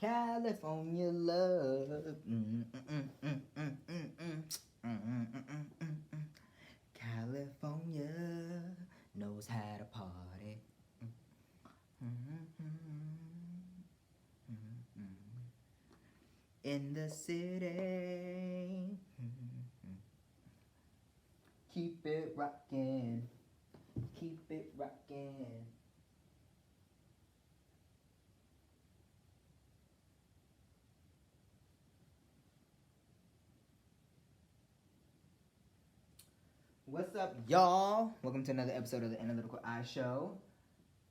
California love. California knows how to party. In the city. Keep it rockin'. Keep it rockin'. What's up, y'all? Welcome to another episode of the Analytical Eye Show.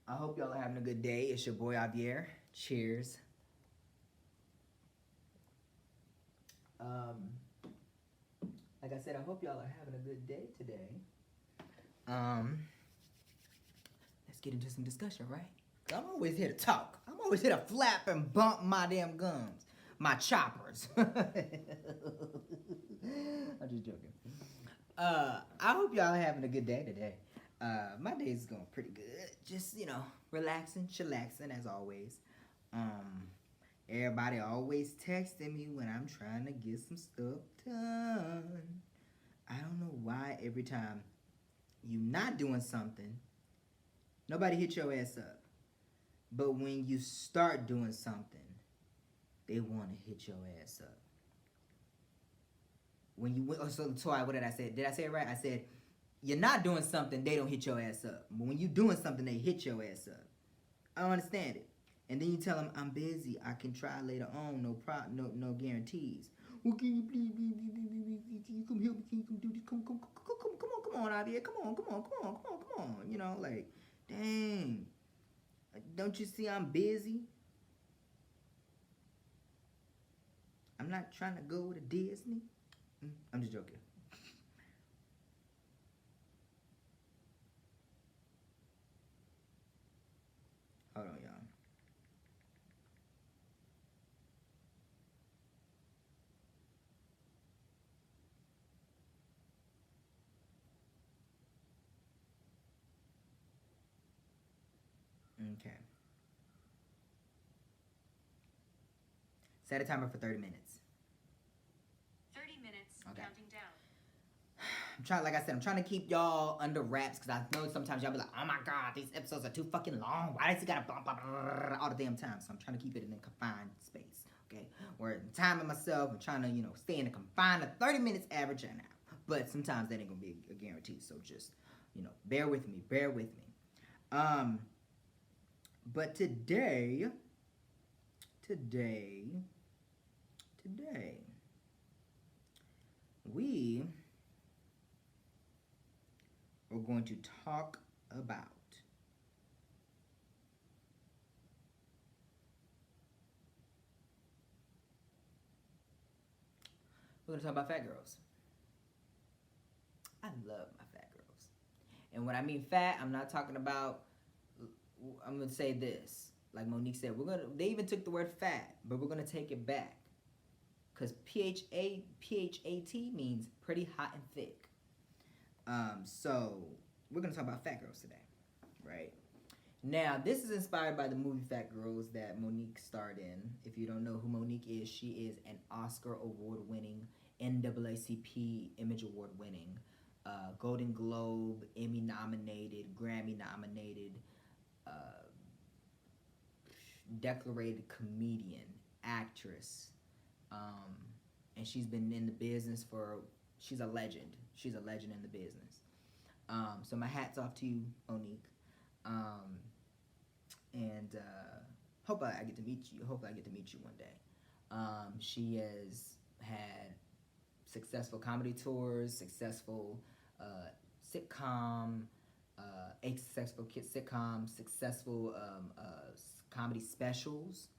I hope y'all are having a good day. It's your boy Javier. Cheers. Like I said, I hope y'all are having a good day today. Let's get into some discussion, right? 'Cause I'm always here to talk. I'm always here to flap and bump my damn gums, my choppers. I'm just joking. I hope y'all are having a good day today. My day's going pretty good. Just, relaxing, chillaxing as always. Everybody always texting me when I'm trying to get some stuff done. I don't know why every time you not doing something, nobody hit your ass up. But when you start doing something, they want to hit your ass up. When you what did I say? Did I say it right? I said you're not doing something, they don't hit your ass up. But when you doing something, they hit your ass up. I don't understand it. And then you tell them, I'm busy, I can try later on, no guarantees. Well, can you please, you come help me, can you come do this? Come on, Javier, come on. You know, like, dang. Don't you see I'm busy? I'm not trying to go to Disney. I'm just joking. Hold on, y'all. Okay. Set a timer for 30 minutes. 30 minutes, okay. Counting down. I'm trying to keep y'all under wraps because I know sometimes y'all be like, oh my god, these episodes are too fucking long. Why does he gotta blah, blah, blah, all the damn time? So I'm trying to keep it in a confined space, okay? Where I'm timing myself and trying to, stay in a confined 30 minutes average an hour. But sometimes that ain't gonna be a guarantee. So just, bear with me. But today, we are going to talk about fat girls. I love my fat girls. And when I mean fat, I'm not talking about, I'm going to say this. Like Monique said, they even took the word fat, but we're going to take it back. Because PHAT means pretty hot and thick. So we're going to talk about fat girls today, right? Now, this is inspired by the movie Fat Girls that Monique starred in. If you don't know who Monique is, she is an Oscar award-winning, NAACP Image Award-winning, Golden Globe, Emmy-nominated, Grammy-nominated, decorated comedian, actress, and she's been in the business she's a legend. She's a legend in the business. So my hat's off to you, Monique. And hope I get to meet you. Hopefully I get to meet you one day. She has had successful comedy tours, successful sitcom, a successful kid sitcom, successful comedy specials,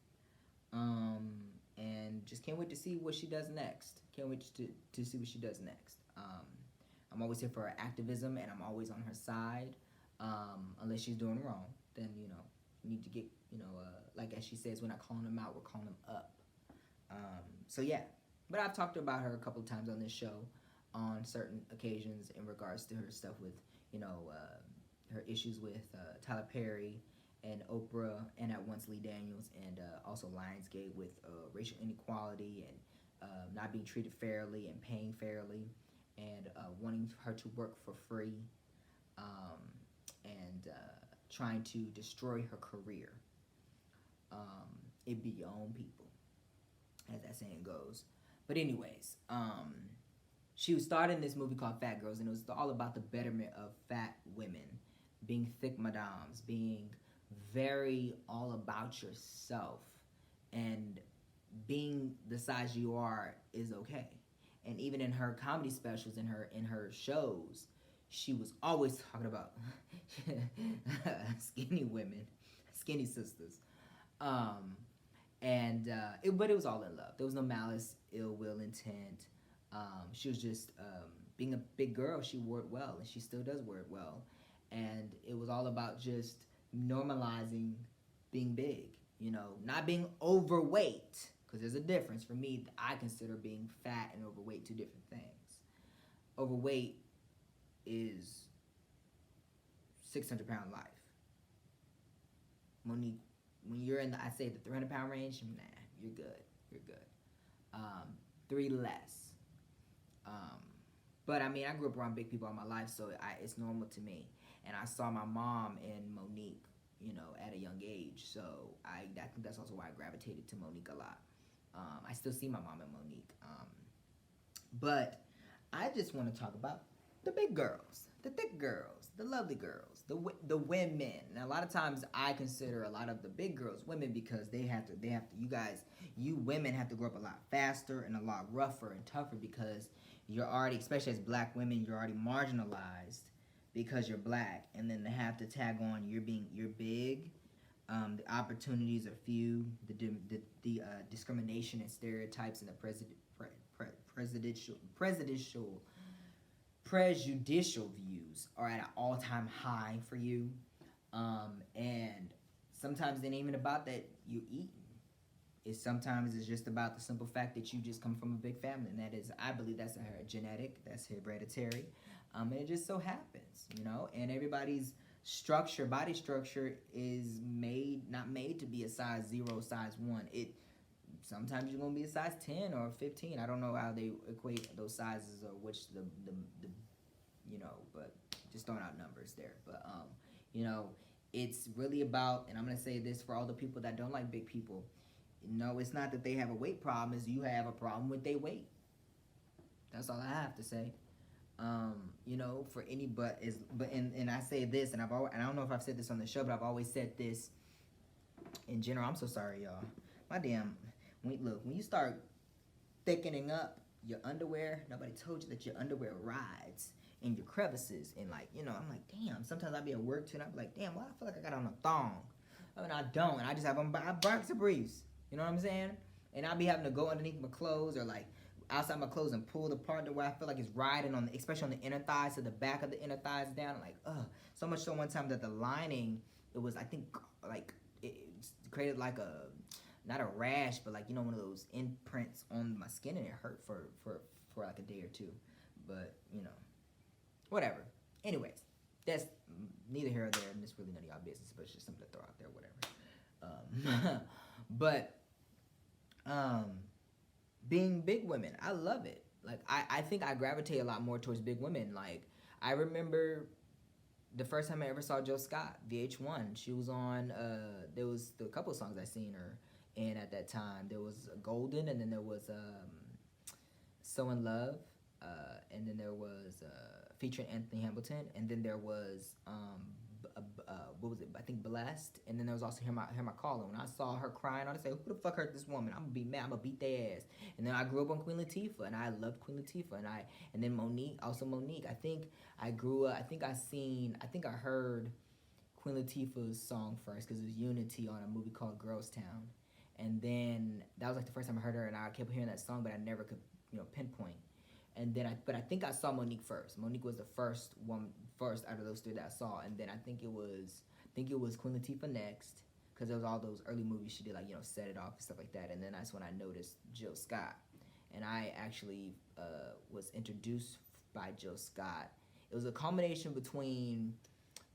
and just can't wait to see what she does next. Can't wait to see what she does next. I'm always here for her activism, and I'm always on her side. Unless she's doing wrong, then you need to get like as she says, we're not calling them out, we're calling them up. So yeah, but I've talked about her a couple of times on this show, on certain occasions in regards to her stuff with her issues with Tyler Perry and Oprah, and at once Lee Daniels, and also Lionsgate with racial inequality and not being treated fairly and paying fairly, and wanting her to work for free, um, and trying to destroy her career. It be your own people, as that saying goes. But anyways, she was starred in this movie called Fat Girls, and it was all about the betterment of fat women, being thick madames, being very all about yourself, and being the size you are is okay. And even in her comedy specials, in her shows, she was always talking about skinny women, skinny sisters. Um, but it was all in love. There was no malice, ill will, intent. She was just being a big girl. She wore it well, and she still does wear it well. And it was all about just normalizing being big. Not being overweight, because there's a difference. For me, I consider being fat and overweight two different things. Overweight is 600-pound life. Monique, when you're in I say the 300-pound range, nah, you're good. You're good. Three less. But I mean, I grew up around big people all my life, so it's normal to me. And I saw my mom and Monique, at a young age. So I think that's also why I gravitated to Monique a lot. I still see my mom and Monique. But I just want to talk about the big girls, the thick girls, the lovely girls, the women. And a lot of times I consider a lot of the big girls women because they have to you women have to grow up a lot faster and a lot rougher and tougher because you're already, especially as black women, you're already marginalized because you're black, and then they have to tag on you're big. The opportunities are few. The discrimination and stereotypes and the prejudicial views are at an all-time high for you, and sometimes it ain't even about that you eating. Sometimes it's just about the simple fact that you just come from a big family, and that is, I believe that's genetic, that's hereditary, and it just so happens, and everybody's body structure is not made to be a size 0, size 1. Sometimes you're gonna be a size 10 or 15. I don't know how they equate those sizes or which the but just throwing out numbers there. But it's really about, and I'm gonna say this for all the people that don't like big people. It's not that they have a weight problem; it's you have a problem with their weight. That's all I have to say. For any and I say this, and I don't know if I've said this on the show, but I've always said this in general. I'm so sorry, y'all. When you start thickening up your underwear, nobody told you that your underwear rides in your crevices, and I'm like, damn. Sometimes I'll be at work too, and I'll be like, damn, why I feel like I got on a thong? I mean, I don't, and I just have on boxer briefs. You know what I'm saying? And I'll be having to go underneath my clothes or outside my clothes and pull the part where I feel like it's riding especially on the inner thighs, to the back of the inner thighs down. Ugh. So much so one time that the lining, it was, I think, it created not a rash, but one of those imprints on my skin, and it hurt for like a day or two. But, whatever. Anyways, that's neither here or there, and it's really none of y'all business, but it's just something to throw out there, whatever. But, being big women, I love it. I think I gravitate a lot more towards big women. I remember the first time I ever saw Jill Scott, VH1. She was on, there was a couple of songs I seen her in at that time. There was Golden, and then there was So in Love, and then there was featuring Anthony Hamilton, and then there was what was it? I think Blessed, and then there was also Hear My Calling. When I saw her crying, I said, "Who the fuck hurt this woman? I'm gonna be mad. I'm gonna beat their ass." And then I grew up on Queen Latifah, and I loved Queen Latifah, and then Monique. I think I grew up. I think I heard Queen Latifah's song first because it was Unity on a movie called Girlz, and then that was the first time I heard her, and I kept hearing that song, but I never could pinpoint. And then I think I saw Monique first. Monique was the first out of those three that I saw, and then I think it was Queen Latifah next, because there was all those early movies she did, Set It Off and stuff like that. And then that's when I noticed Jill Scott, and I actually was introduced by Jill Scott. It was a combination between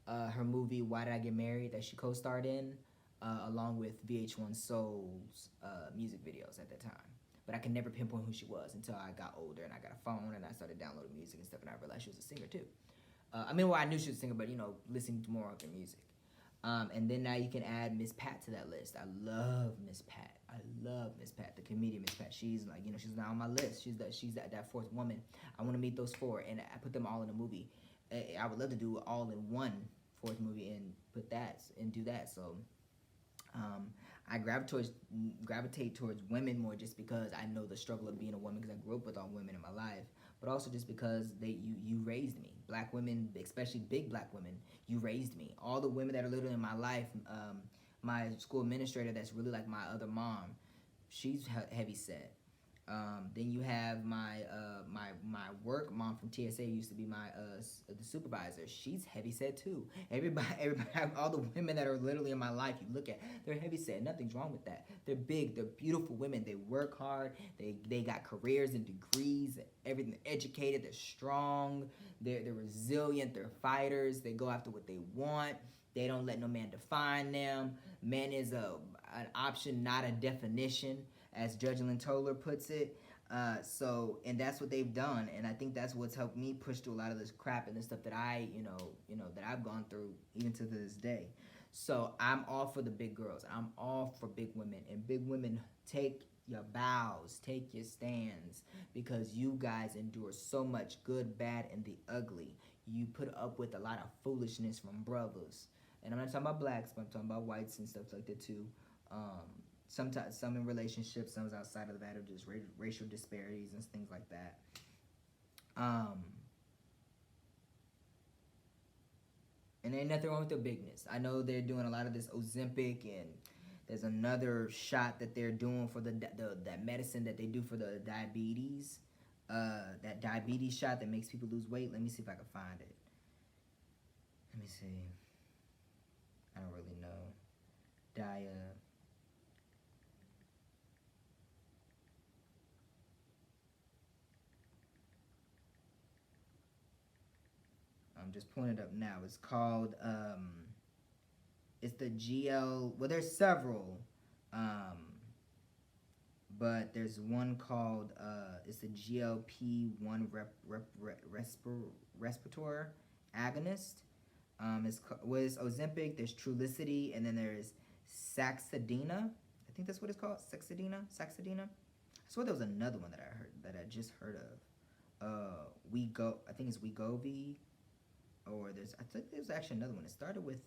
her movie Why Did I Get Married that she co-starred in, along with VH1 Soul's music videos at that time. But I could never pinpoint who she was until I got older and I got a phone and I started downloading music and stuff, and I realized she was a singer too. I knew she was a singer, but listening to more of her music. And then now you can add Miss Pat to that list. I love Miss Pat. The comedian Miss Pat. She's like, she's now on my list. She's that fourth woman. I want to meet those four, and I put them all in a movie. I would love to do all in one fourth movie and do that. So, I gravitate towards women more just because I know the struggle of being a woman because I grew up with all women in my life, but also just because you raised me. Black women, especially big black women, you raised me. All the women that are literally in my life, my school administrator that's really like my other mom, she's heavy set. Then you have my work mom from TSA used to be my the supervisor. She's heavy set too. Everybody, all the women that are literally in my life, you look at, they're heavy set. Nothing's wrong with that. They're big. They're beautiful women. They work hard. They got careers and degrees. Everything. They're educated. They're strong. They're resilient. They're fighters. They go after what they want. They don't let no man define them. Man is an option, not a definition, as Judge Lynn Toller puts it. And that's what they've done, and I think that's what's helped me push through a lot of this crap and the stuff that I, that I've gone through even to this day. So I'm all for the big girls. I'm all for big women, and big women, take your bows, take your stands, because you guys endure so much good, bad, and the ugly. You put up with a lot of foolishness from brothers, and I'm not talking about blacks, but I'm talking about whites and stuff like that too. Sometimes some in relationships, some outside of that, or just racial disparities and things like that. And ain't nothing wrong with their bigness. I know they're doing a lot of this Ozempic, and there's another shot that they're doing for that medicine that they do for the diabetes. That diabetes shot that makes people lose weight. Let me see if I can find it. Let me see. I don't really know. I'm just pulling it up now. It's called, it's the GL, well, there's several, but there's one called, it's the GLP-1 respirator agonist. It's Ozempic, there's Trulicity, and then there's Saxadina. I think that's what it's called, Saxadina. I swear there was another one that I just heard of. I think it's Wegovy. Or I think there's actually another one. It started with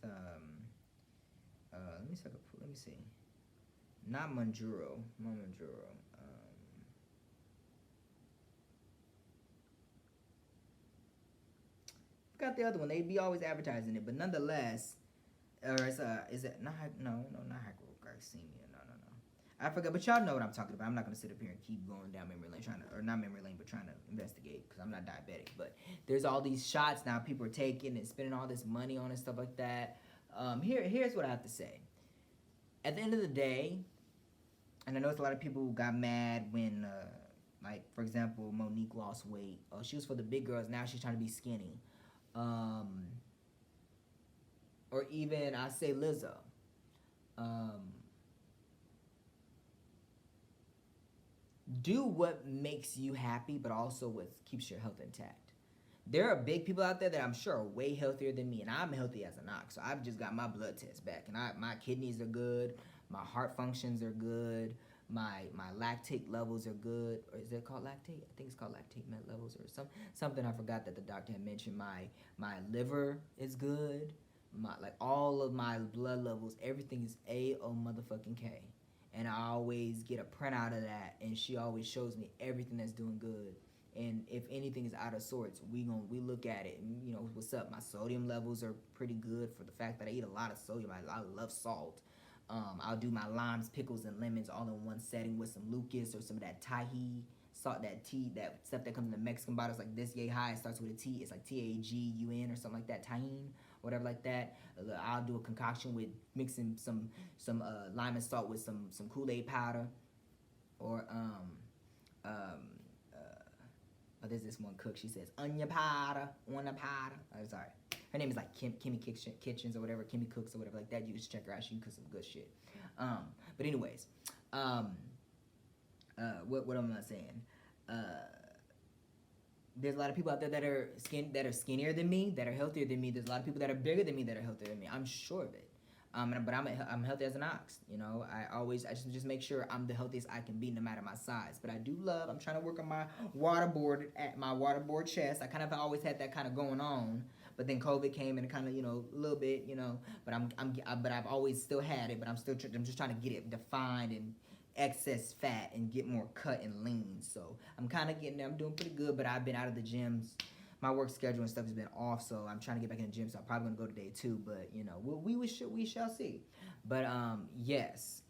let me see. Not Monjuro. Forgot the other one. They be always advertising it, but nonetheless, or is it not hypoglycemia? No. I forgot, but y'all know what I'm talking about. I'm not gonna sit up here and keep going down memory lane, trying to investigate, because I'm not diabetic. But there's all these shots now people are taking and spending all this money on and stuff like that. Here's what I have to say. At the end of the day, and I know it's a lot of people who got mad when, like, for example, Monique lost weight. Oh, she was for the big girls. Now she's trying to be skinny. Or even, I say Lizzo. Do what makes you happy, but also what keeps your health intact. There are big people out there that I'm sure are way healthier than me, and I'm healthy as an ox. So I've just got my blood test back, and my kidneys are good, my heart functions are good, my lactate levels are good. Or is it called lactate? I think it's called lactate met levels or something. I forgot that the doctor had mentioned. My liver is good. All of my blood levels, everything is A-O-motherfucking-K. And I always get a printout of that, and she always shows me everything that's doing good. And if anything is out of sorts, we look at it and, what's up. My sodium levels are pretty good for the fact that I eat a lot of sodium. I love salt. I'll do my limes, pickles, and lemons all in one setting with some Lucas or some of that Tahi salt, that stuff that comes in the Mexican bottles, like this yay high. It starts with a T. It's like Tagun or something like that. Tahine, whatever like that. I'll do a concoction with mixing some lime and salt with some Kool-Aid powder, or there's this one cook. She says onion powder. I'm sorry. Her name is like Kimmy Kitchens or whatever, Kimmy Cooks or whatever like that. You just check her out. She can cook some good shit. But anyways, what am I saying? There's a lot of people out there that are skinnier than me, that are healthier than me. There's a lot of people that are bigger than me that are healthier than me. I'm sure of it. But I'm healthy as an ox. You know, I just make sure I'm the healthiest I can be, no matter my size. But I do love. I'm trying to work on my waterboard chest. I kind of always had that kind of going on. But then COVID came and kind of, you know, a little bit, you know. But but I've always still had it. But I'm just trying to get it defined and excess fat and get more cut and lean. So I'm kind of getting there. I'm doing pretty good. But I've been out of the gyms. My work schedule and stuff has been off, so I'm trying to get back in the gym. So I'm probably gonna go today too. But you know, we shall see. But yes,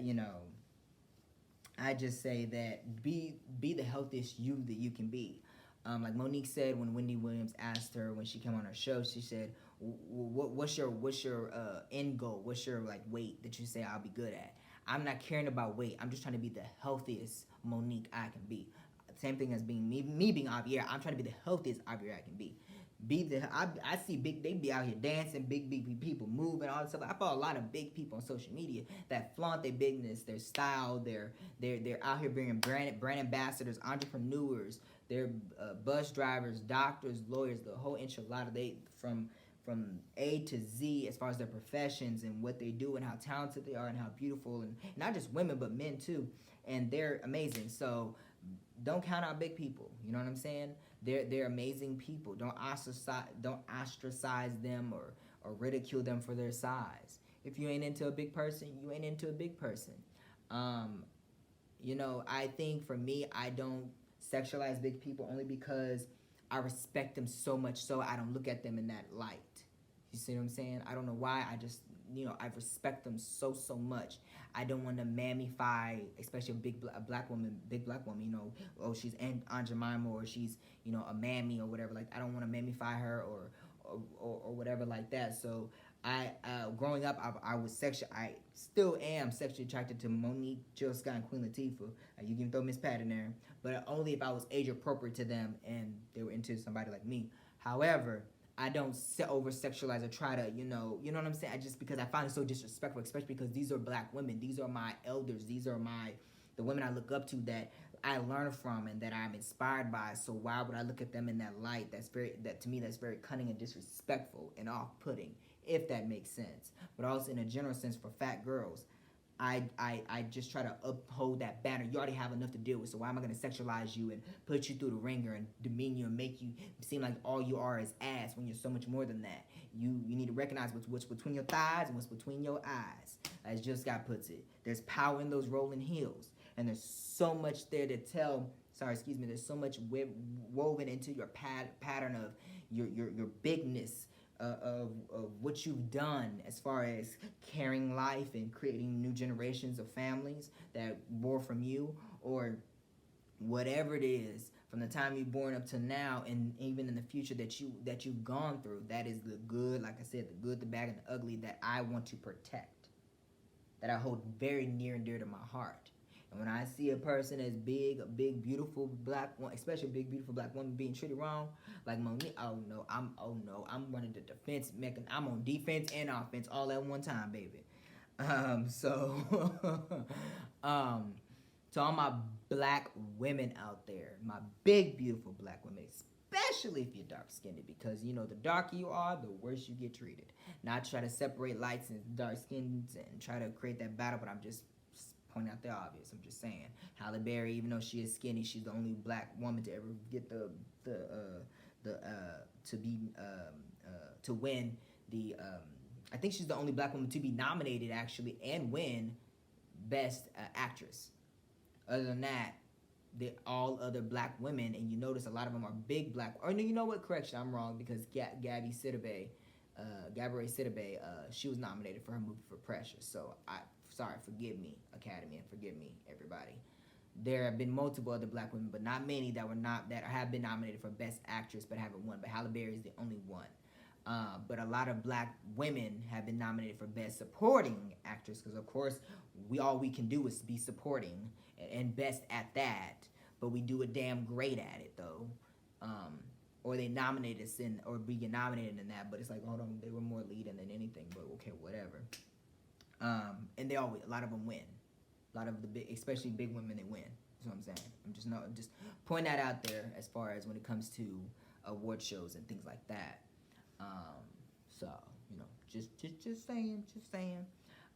you know, I just say that be the healthiest you that you can be. Like Monique said when Wendy Williams asked her when she came on her show, she said, "What's your end goal? What's your like weight that you say I'll be good at?" I'm not caring about weight. I'm just trying to be the healthiest Monique I can be. Same thing as being me being Javier. I'm trying to be the healthiest Javier I can be. I see they be out here dancing, big people moving, all this stuff. I follow a lot of big people on social media that flaunt their bigness, their style, they're out here being brand ambassadors, entrepreneurs, they're bus drivers, doctors, lawyers, the whole enchilada. They from A to Z as far as their professions and what they do and how talented they are and how beautiful, and not just women but men too, and they're amazing. So don't count out big people. You know what I'm saying? They're amazing people. Don't ostracize them or ridicule them for their size. If you ain't into a big person, you ain't into a big person. You know, I think for me, I don't sexualize big people only because I respect them so much so I don't look at them in that light. You see what I'm saying? I don't know why. I just, you know, I respect them so much. I don't want to mammify, especially a black woman, you know, oh, she's Aunt Jemima, or she's, you know, a mammy or whatever. Like, I don't want to mammify her or whatever like that. So growing up, I still am sexually attracted to Monique, Jill Scott, and Queen Latifah. You can throw Miss Pat in there, but only if I was age appropriate to them and they were into somebody like me. However, I don't over sexualize or try to, you know what I'm saying? Because I find it so disrespectful, especially because these are black women. These are my elders. These are the women I look up to, that I learn from and that I'm inspired by. So why would I look at them in that light? That to me, that's very cunning and disrespectful and off-putting, if that makes sense. But also in a general sense for fat girls, I just try to uphold that banner. You already have enough to deal with, so why am I going to sexualize you and put you through the ringer and demean you and make you seem like all you are is ass when you're so much more than that? You need to recognize what's between your thighs and what's between your eyes. As Jill Scott puts it, there's power in those rolling heels, and there's so much there to tell. There's so much woven into your pattern of your bigness, of what you've done as far as carrying life and creating new generations of families that bore from you, or whatever it is from the time you're born up to now, and even in the future that you've gone through. That is the good, like I said, the good, the bad, and the ugly that I want to protect, that I hold very near and dear to my heart. And when I see a person as big, a big, beautiful black one, especially a big, beautiful black woman being treated wrong, like Monique, I'm running the defense mechanism. I'm on defense and offense all at one time, baby. To all my black women out there, my big, beautiful black women, especially if you're dark-skinned, because, you know, the darker you are, the worse you get treated. Not try to separate lights and dark-skins and try to create that battle, but I'm just pointing out the obvious. I'm just saying, Halle Berry, even though she is skinny, she's the only black woman to ever get to win the I think she's the only black woman to be nominated actually and win Best Actress. Other than that, all other black women, and you notice a lot of them are big black. Or no, you know what? Correction, I'm wrong, because Gabourey Sidibe, she was nominated for her movie for Precious. So sorry, forgive me, Academy, and forgive me, everybody. There have been multiple other black women, but not many that have been nominated for Best Actress but haven't won. But Halle Berry is the only one. But a lot of black women have been nominated for Best Supporting Actress, because of course all we can do is be supporting and best at that. But we do a damn great at it though. or they nominated a sin or be nominated in that, but it's like, hold on, they were more leading than anything, but okay, whatever. And they always, a lot of them win. A lot of the big, especially big women, they win. That's what I'm saying. I'm just pointing that out there as far as when it comes to award shows and things like that. So you know, just saying.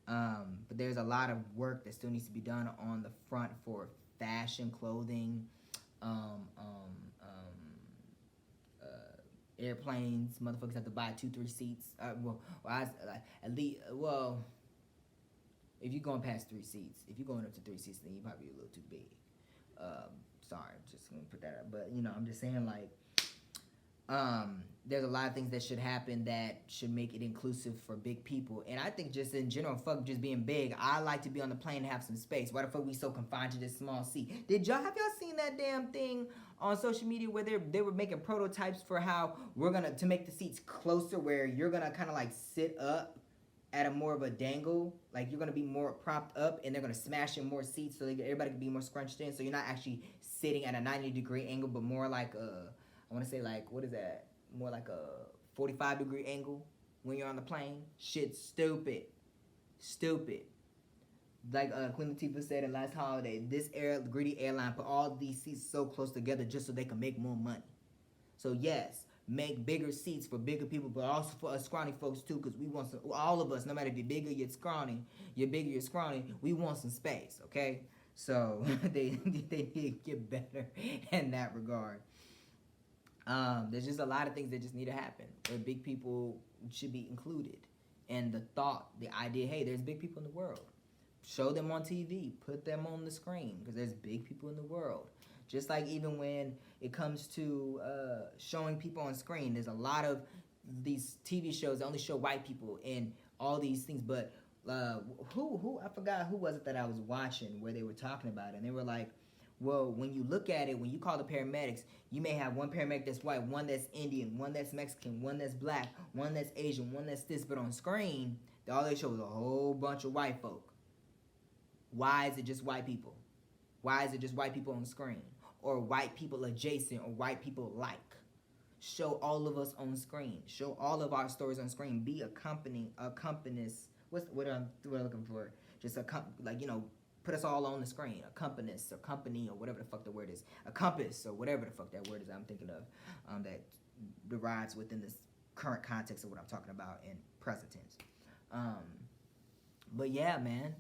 But there's a lot of work that still needs to be done on the front for fashion, clothing, airplanes. Motherfuckers have to buy 2-3 seats. At least, if you're going past 3 seats, if you're going up to 3 seats, then you're probably a little too big. Sorry, just gonna put that up. But you know, I'm just saying, like, there's a lot of things that should happen that should make it inclusive for big people. And I think just in general, fuck just being big. I like to be on the plane and have some space. Why the fuck we so confined to this small seat? Have y'all seen that damn thing on social media where they were making prototypes for how we're gonna to make the seats closer, where you're gonna kind of like sit up at a more of a dangle, like you're gonna be more propped up, and they're gonna smash in more seats so everybody can be more scrunched in. So you're not actually sitting at a 90-degree angle, but more like I want to say, like, what is that? More like a 45-degree angle when you're on the plane. Shit's stupid. Like Queen Latifah said in Last Holiday, this greedy airline put all these seats so close together just so they can make more money. So yes, make bigger seats for bigger people, but also for us scrawny folks too, because we want some. All of us, no matter if you're big or you're scrawny, we want some space. Okay, so they need to get better in that regard. There's just a lot of things that just need to happen where big people should be included. And the thought, the idea, hey, there's big people in the world. Show them on TV. Put them on the screen because there's big people in the world. Just like even when it comes to showing people on screen, there's a lot of these TV shows that only show white people and all these things. But who I forgot who was it that I was watching where they were talking about it. And they were like, well, when you look at it, when you call the paramedics, you may have one paramedic that's white, one that's Indian, one that's Mexican, one that's black, one that's Asian, one that's this. But on screen, all they show is a whole bunch of white folk. Why is it just white people? Why is it just white people on screen? Or white people adjacent or white people like? Show all of us on screen. Show all of our stories on screen. Be accompanist. What am I looking for? Just put us all on the screen. Accompanist or company or whatever the fuck the word is. A compass or whatever the fuck that word is I'm thinking of that derives within this current context of what I'm talking about in present tense. But yeah, man,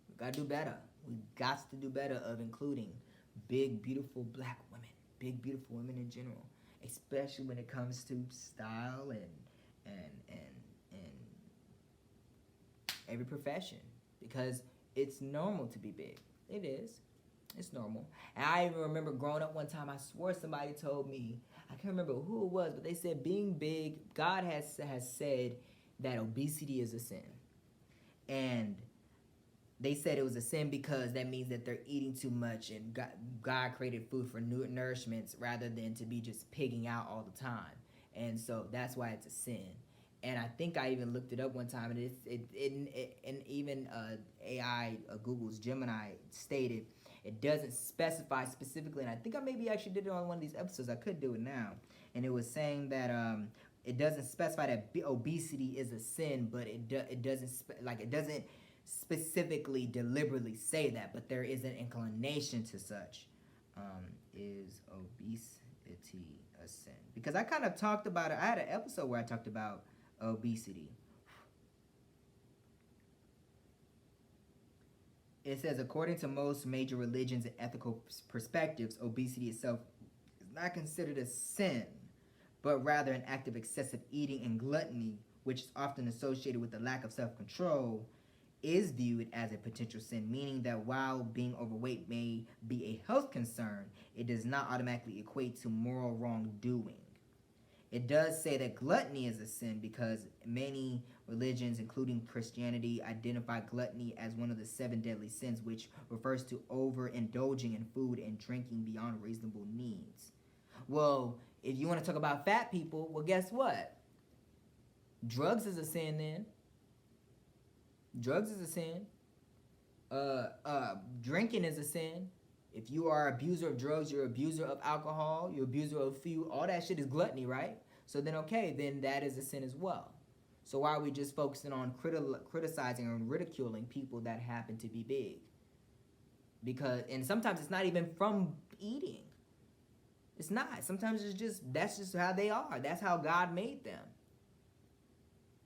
we gotta do better. We got to do better of including big, beautiful black women, big, beautiful women in general, especially when it comes to style and every profession, because it's normal to be big. It is. It's normal. And I even remember growing up one time, I swore somebody told me, I can't remember who it was, but they said being big, God has said that obesity is a sin. And they said it was a sin because that means that they're eating too much, and God created food for nourishments rather than to be just pigging out all the time. And so that's why it's a sin. And I think I even looked it up one time, and and even AI, Google's Gemini stated it doesn't specify specifically, and I think I maybe actually did it on one of these episodes. I could do it now, and it was saying that it doesn't specify that obesity is a sin, but it doesn't specifically deliberately say that, but there is an inclination to such. Is obesity a sin? Because I kind of talked about it. I had an episode where I talked about obesity. It says, according to most major religions and ethical perspectives, obesity itself is not considered a sin, but rather an act of excessive eating and gluttony, which is often associated with the lack of self-control, is viewed as a potential sin, meaning that while being overweight may be a health concern, it does not automatically equate to moral wrongdoing. It does say that gluttony is a sin because many religions, including Christianity, identify gluttony as one of the 7 deadly sins, which refers to overindulging in food and drinking beyond reasonable needs. Well, if you want to talk about fat people, well, guess what? Drugs is a sin then. Drugs is a sin. Drinking is a sin. If you are abuser of drugs, you're abuser of alcohol, you're abuser of food, all that shit is gluttony, right? So then, okay, then that is a sin as well. So why are we just focusing on criticizing and ridiculing people that happen to be big? Because, and sometimes it's not even from eating. It's not. Sometimes it's just, that's just how they are. That's how God made them.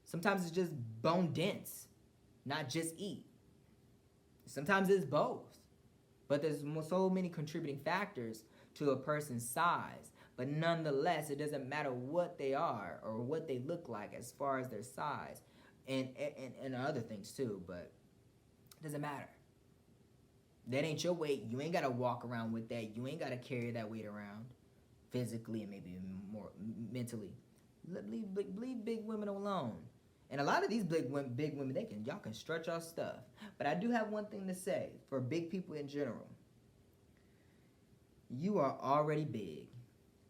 Sometimes it's just bone dense, not just eat. Sometimes it's both. But there's so many contributing factors to a person's size. But nonetheless, it doesn't matter what they are or what they look like as far as their size. And other things too, but it doesn't matter. That ain't your weight. You ain't got to walk around with that. You ain't got to carry that weight around physically and maybe more mentally. Leave big women alone. And a lot of these big women, y'all can stretch our stuff. But I do have one thing to say for big people in general. You are already big.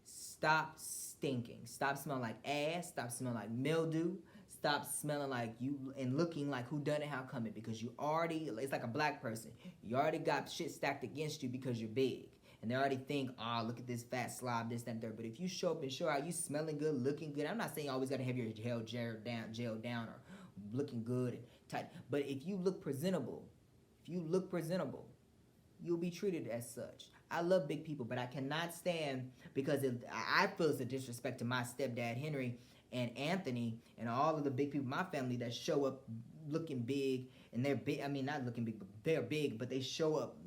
Stop stinking. Stop smelling like ass. Stop smelling like mildew. Stop smelling like you and looking like who done it, how come it. Because you already, it's like a black person. You already got shit stacked against you because you're big. And they already think, oh, look at this fat slob, this, that, and third. But if you show up and show out, you smelling good, looking good. I'm not saying you always got to have your hair gel down or looking good and tight. But if you look presentable, you'll be treated as such. I love big people, but I cannot stand, because I feel it's a disrespect to my stepdad, Henry, and Anthony, and all of the big people in my family that show up looking big. And they're big, I mean, not looking big, but they're big, but they show up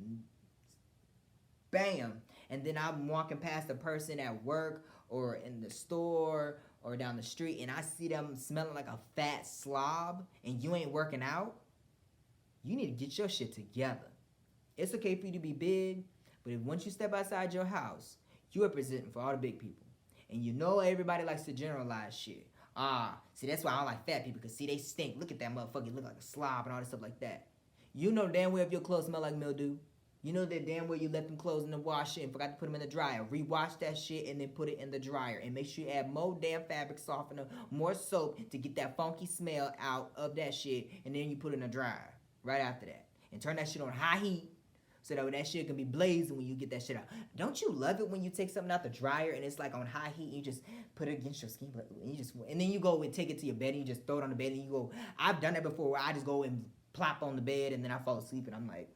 bam, and then I'm walking past a person at work or in the store or down the street, and I see them smelling like a fat slob, and you ain't working out. You need to get your shit together. It's okay for you to be big, but if once you step outside your house, you are representing for all the big people. And you know everybody likes to generalize shit. See, that's why I don't like fat people, because see, they stink. Look at that motherfucker, look like a slob and all this stuff like that. You know damn well if your clothes smell like mildew. You know that damn well you let them clothes in the washer and forgot to put them in the dryer. Rewash that shit and then put it in the dryer. And make sure you add more damn fabric softener, more soap to get that funky smell out of that shit. And then you put it in the dryer right after that. And turn that shit on high heat so that shit can be blazing when you get that shit out. Don't you love it when you take something out the dryer and it's like on high heat and you just put it against your skin, and then you go and take it to your bed and you just throw it on the bed and you go, I've done that before where I just go and plop on the bed and then I fall asleep and I'm like,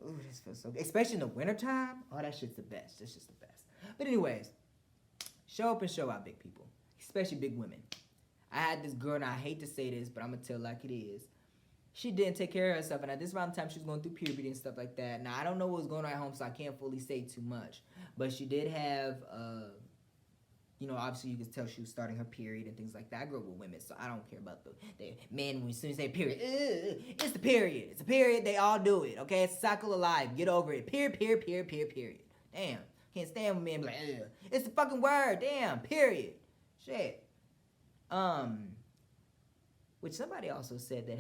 ooh, this feels so good. Especially in the wintertime. Oh, that shit's the best. That's just the best. But anyways, show up and show out, big people. Especially big women. I had this girl, and I hate to say this, but I'm going to tell like it is. She didn't take care of herself, and at this around the time, she was going through puberty and stuff like that. Now, I don't know what was going on at home, so I can't fully say too much. But she did have, obviously you could tell she was starting her period and things like that. I grew up with women, so I don't care about the men when as soon as they say period. It's the period. It's a period. They all do it, okay? It's a cycle of life. Get over it. Period. Damn. Can't stand when men be like, ugh. It's the fucking word. Damn. Period. Shit. Which somebody also said that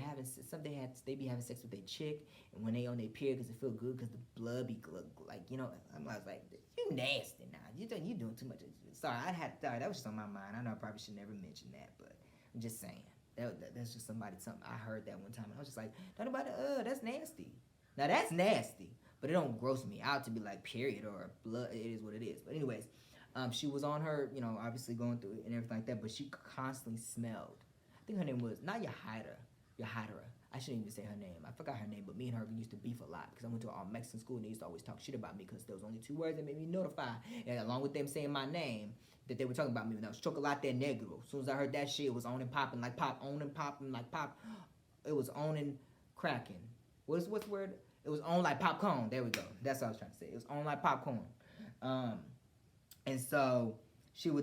they be having sex with their chick, and when they on their period, because it feel good, because the blood be like, I was like, you nasty now. You doing too much. Sorry, that was just on my mind. I know I probably should never mention that, but I'm just saying. That's just something I heard that one time, and I was just like, nobody, that's nasty. Now that's nasty, but it don't gross me out to be like period or blood. It is what it is. But anyways, she was on her, obviously going through it and everything like that, but she constantly smelled. I think her name was, not Yahira. I shouldn't even say her name. I forgot her name, but me and her used to beef a lot because I went to a Mexican school and they used to always talk shit about me because there was only 2 words that made me notify. And along with them saying my name, that they were talking about me. And that was Chocolate Negro. As soon as I heard that shit, it was on and popping like pop, on and popping like pop. It was on and cracking. What's the word? It was on like popcorn. There we go. That's what I was trying to say. It was on like popcorn. And so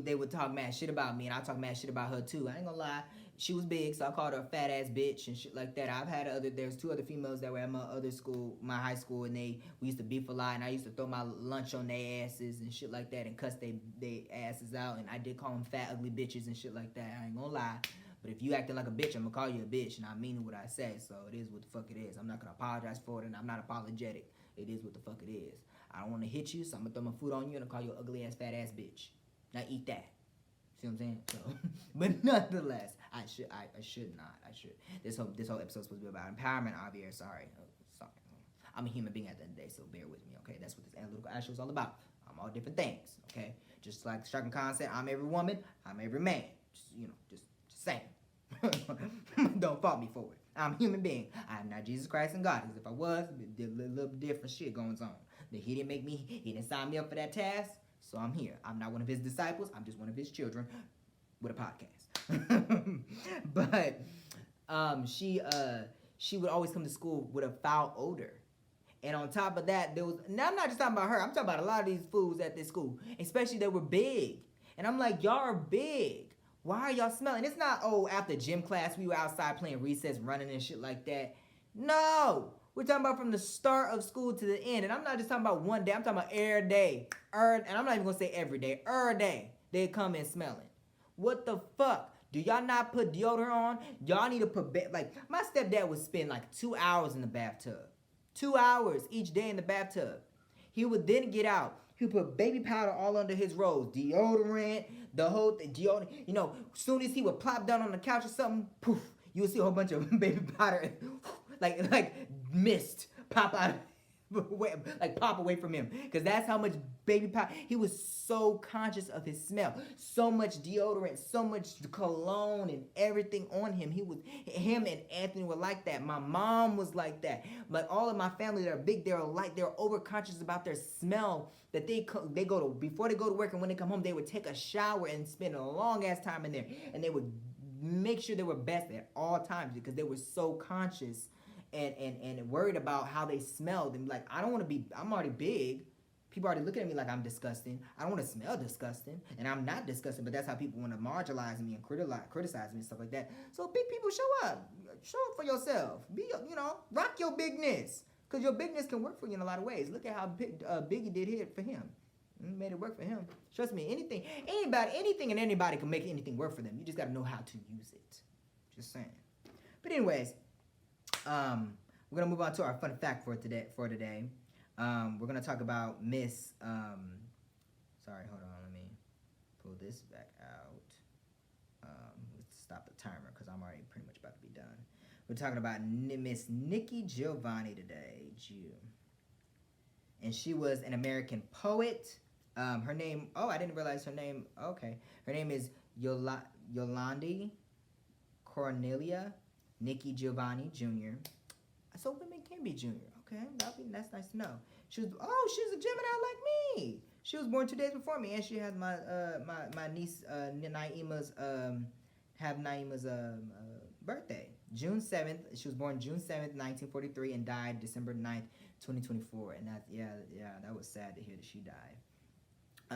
they would talk mad shit about me, and I talk mad shit about her too. I ain't gonna lie. She was big, so I called her a fat ass bitch and shit like that. There's 2 other females that were at my other school, my high school, and we used to beef a lot, and I used to throw my lunch on their asses and shit like that and cuss they asses out, and I did call them fat, ugly bitches and shit like that. I ain't gonna lie. But if you acting like a bitch, I'm gonna call you a bitch, and I mean what I say, so it is what the fuck it is. I'm not gonna apologize for it, and I'm not apologetic. It is what the fuck it is. I don't wanna hit you, so I'm gonna throw my food on you and I'll call you an ugly ass, fat ass bitch. Now eat that. See what I'm saying? So, but nonetheless, I should not. This whole episode's supposed to be about empowerment, Javier. Sorry. I'm a human being at the end of the day, so bear with me, okay? That's what this analytical eye show is all about. I'm all different things, okay? Just like Shaka Khan said, I'm every woman, I'm every man. Just saying. Don't fault me for it. I'm a human being. I'm not Jesus Christ and God. Because if I was, there's a little different shit going on. That he didn't sign me up for that task, so I'm here. I'm not one of his disciples. I'm just one of his children with a podcast. But she would always come to school with a foul odor. And on top of that, now I'm not just talking about her. I'm talking about a lot of these fools at this school, especially they were big. And I'm like, y'all are big. Why are y'all smelling? It's not, after gym class, we were outside playing recess, running and shit like that. No. We're talking about from the start of school to the end. And I'm not just talking about one day. I'm talking about every day. And I'm not even going to say every day. Every day, they come in smelling. What the fuck? Do y'all not put deodorant on? Y'all need to put, my stepdad would spend like 2 hours in the bathtub. 2 hours each day in the bathtub. He would then get out. He would put baby powder all under his robes. Deodorant, the whole thing. Deodorant. As soon as he would plop down on the couch or something, poof, you would see a whole bunch of baby powder, like mist pop out, pop away from him. Because that's how much baby powder. He was so conscious of his smell. So much deodorant, so much cologne and everything on him. Him and Anthony were like that. My mom was like that. Like all of my family that are big, they're overconscious about their smell. That they go to, before they go to work and when they come home, they would take a shower and spend a long ass time in there. And they would make sure they were best at all times because they were so conscious and worried about how they smelled. And like, I'm already big. People already looking at me like I'm disgusting. I don't want to smell disgusting. And I'm not disgusting, but that's how people want to marginalize me and criticize me and stuff like that. So big people, show up. Show up for yourself. Rock your bigness. Because your bigness can work for you in a lot of ways. Look at how Biggie did here for him. Made it work for him. Trust me, anything and anybody can make anything work for them. You just got to know how to use it. Just saying. But anyways, we're going to move on to our fun fact for today. We're going to talk about Miss... sorry, hold on. Let me pull this back out. Let's stop the timer because I'm already pretty much about to be done. We're talking about Miss Nikki Giovanni today, and she was an American poet. Her name, I didn't realize her name. Okay. Her name is Yolandi Cornelia Nikki Giovanni Jr. So women can be junior. Okay, that's nice to know. She's a Gemini like me. She was born 2 days before me, and she has my niece Naima's birthday. June 7th. She was born June 7th, 1943, and died December 9th, 2024. And that was sad to hear that she died.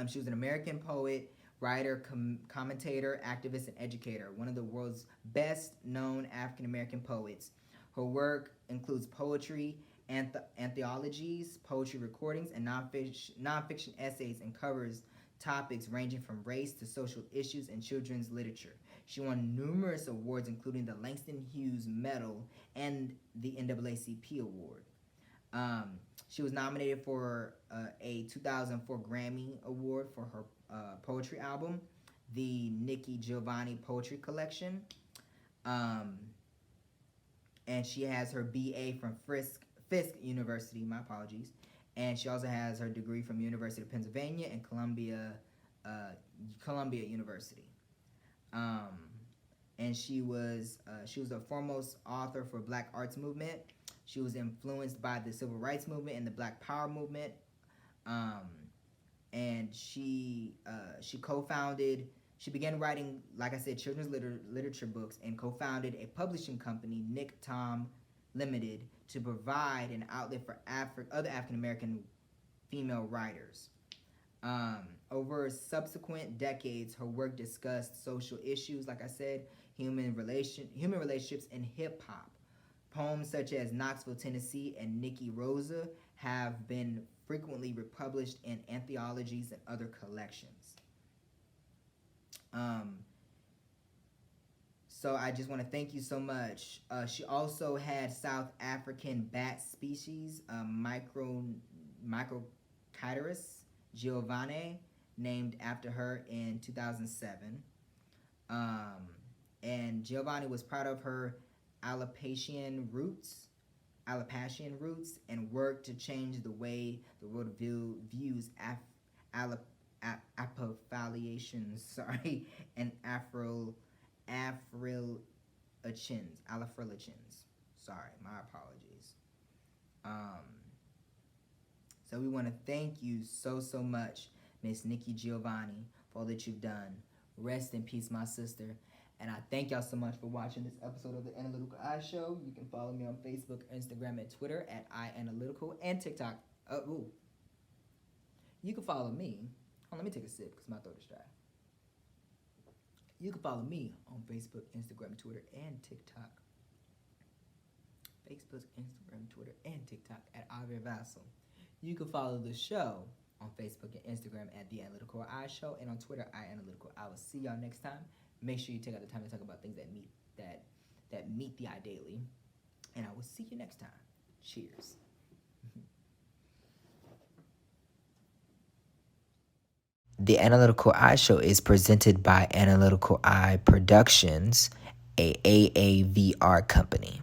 She was an American poet, writer, commentator, activist, and educator. One of the world's best-known African-American poets. Her work includes poetry, anthologies, poetry recordings, and nonfiction essays, and covers topics ranging from race to social issues and children's literature. She won numerous awards, including the Langston Hughes Medal and the NAACP Award. She was nominated for a 2004 Grammy Award for her poetry album, the Nikki Giovanni Poetry Collection. And she has her BA from Fisk University, my apologies. And she also has her degree from University of Pennsylvania and Columbia University. And she was the foremost author for Black Arts Movement. She was influenced by the Civil Rights Movement and the Black Power Movement. And she began writing, like I said, children's literature books, and co-founded a publishing company, Nick Tom Limited, to provide an outlet for other African-American female writers. Over subsequent decades, her work discussed social issues, like I said, human relationships, and hip-hop. Poems such as Knoxville, Tennessee, and Nikki Rosa have been frequently republished in anthologies and other collections. So I just want to thank you so much. She also had South African bat species, Microchiris Giovanni, named after her in 2007. And Giovanni was proud of her Alapatian roots, Alapashian roots and work to change the way the world views Afrophiliations, and Afrilachins. Sorry, my apologies. So we want to thank you so much, Miss Nikki Giovanni, for all that you've done. Rest in peace, my sister. And I thank y'all so much for watching this episode of the Analytical Eye Show. You can follow me on Facebook, Instagram, and Twitter at iAnalytical, and TikTok. You can follow me. Oh, let me take a sip because my throat is dry. You can follow me on Facebook, Instagram, Twitter, and TikTok. Facebook, Instagram, Twitter, and TikTok at Javier Vassal. You can follow the show on Facebook and Instagram at The Analytical Eye Show, and on Twitter, iAnalytical. I will see y'all next time. Make sure you take out the time to talk about things that meet the eye daily. And I will see you next time. Cheers. The Analytical Eye Show is presented by Analytical Eye Productions, a AAVR company.